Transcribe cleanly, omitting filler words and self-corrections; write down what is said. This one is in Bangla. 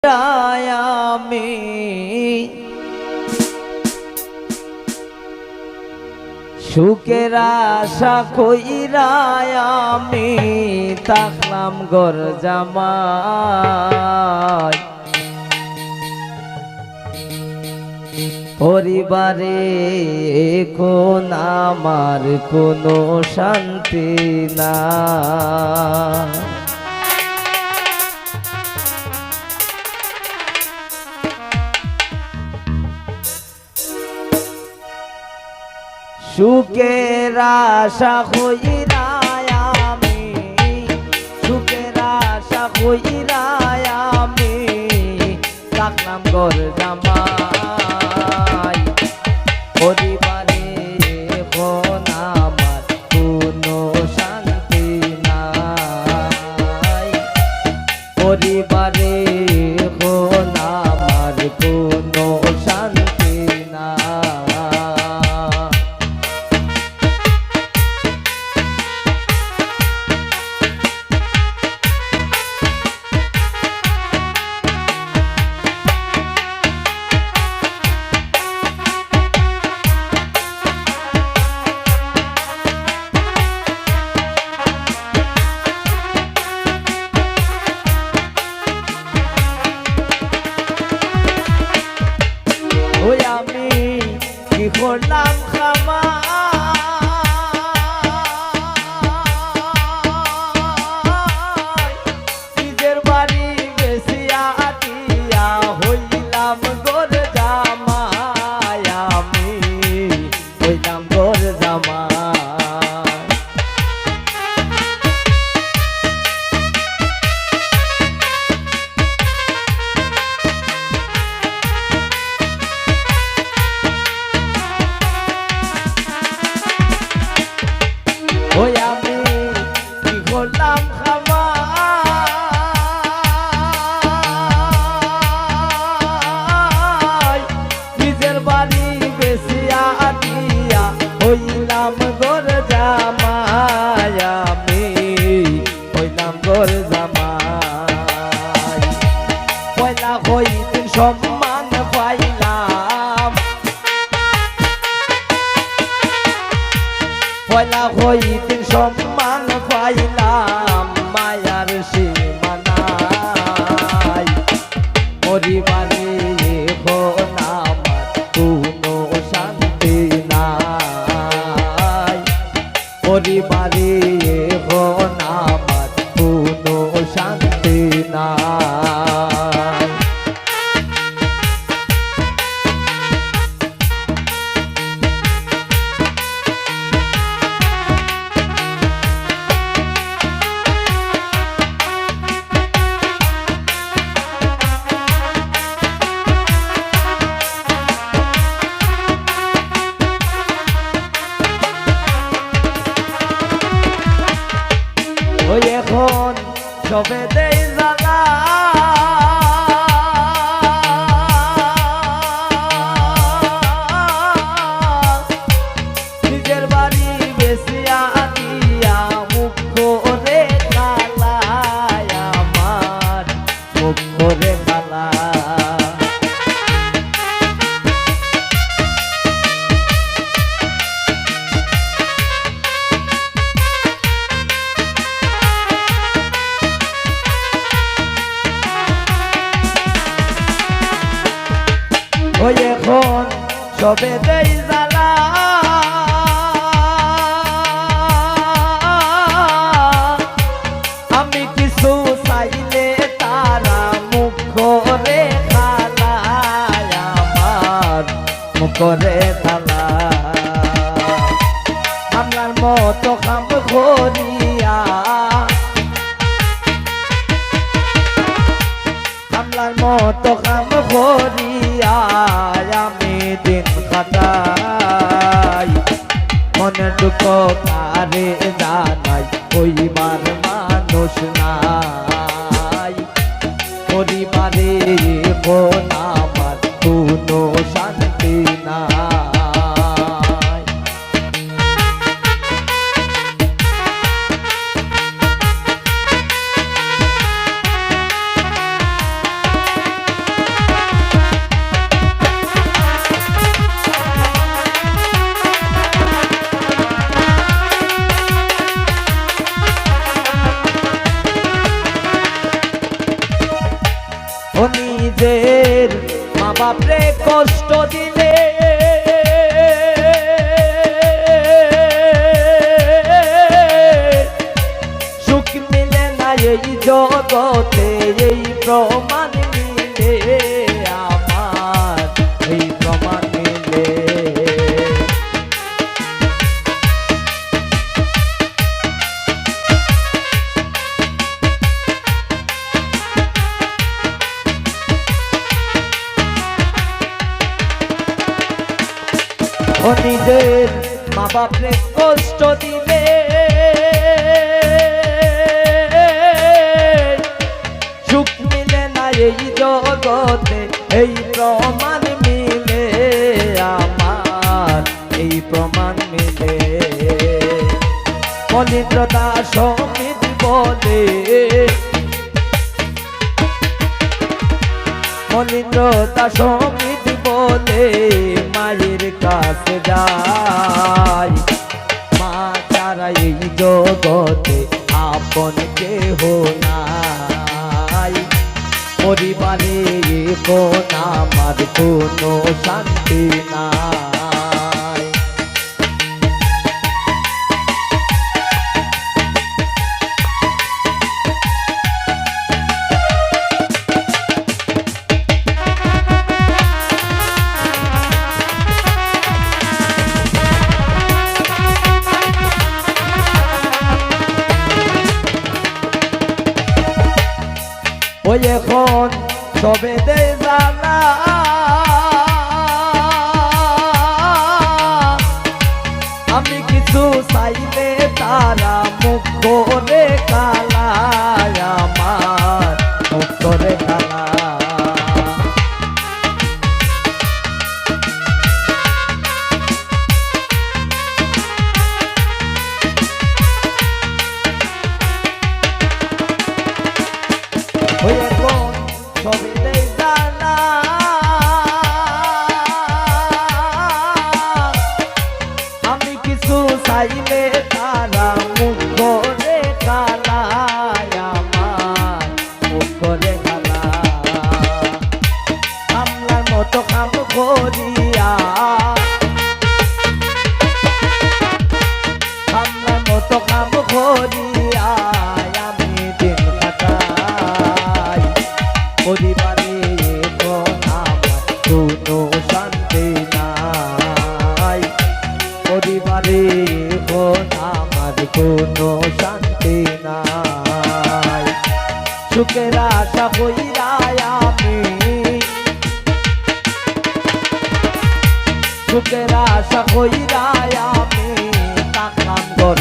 আমি সুখের আশা কইরা আমি থাকলাম ঘর জামাই পরিবারে কোন আমার কোনো শান্তি না সুখের আশা কইরা আমি সুখের আশা কইরা আমি থাকলাম ঘর জামাই পরিবারে কোন আমার কোনো শান্তি নাই পরিবারে কোন আমার কোনো শান্তি নাই আমি কি করলাম ক্ষমা নিজের বাড়ি বেশিয়া দিয়া হইলাম গোর জামাই আমি হইলাম গোর জামাই ওই আমি কি করলাম ক্ষমা নিজের বাড়ি বেশিয়া দিয়া হইলাম গোর জামাই আমি হইলাম গোর জামাই পয়লা হইদিন সম্মান পাইলাম পয়লা হইদিন সম্মান পাইলাম মায়ার সীমানাই পরিবারে এখন আমার কোনো শান্তি নাই পরিবারে এখন আমার কোনো শান্তি নাই ওই এখন সবে দেই জ্বালা নিজের বাড়ি বেশিয়া দিয়া মুখ করে খালায় আমার মুখ করে খালা ওই এখন সবে দেই জ্বালা আমি কিছু চাইলে তারা মুখ করে খালায় আমার মুখ করে খালা আমলার মতো কাম করিয়া আমলার মতো কাম করিয়া আমি দিন কাটাই মনে দুঃখ কারে জানাই ওই মার মানুষ নাই পরিবারে কোন আমার কোনো শান্তি নাই ও নিজের মা বাপরে কষ্ট দিলে সুখ মিলে না এই জগতে, এই প্রমাণ মিলে আমার, এই প্রমাণ মিলে। ও নিজের মা বাপরে কষ্ট দিলে সুখ মিলে না এই জগতে, এই প্রমাণ মিলে আমার, এই প্রমাণ মিলে। মনীন্দ্র দাস সমিত বলে, মনীন্দ্র দাস সমিত বলে মায়ের কাছে যাই, মা ছাড়া এই জগতে আপন কেহ নাই। পরিবারে কোন আমার কোনো শান্তি নাই। ওই এখন সবে দে জানা, আমি কিছু চাইলে তারা মুখ করে কালা, আমার মুখ করে কালা। ওই এখন সবে দে জানা, আমি কিছু চাইলে তারা মুখ করে কালা, আমার মুখ করে কালা। আমলার মতো কাম করিয়া, আমলার মতো কাম করিয়া আমি দিন কাটাই। পরিবারে এখন আমার কোনো শান্তি নাই, পরিবারে এখন আমার কোনো শান্তি নাই। সুখের আশা কইরা আমি, সুখের আশা কইরা আমি থাকলাম ঘর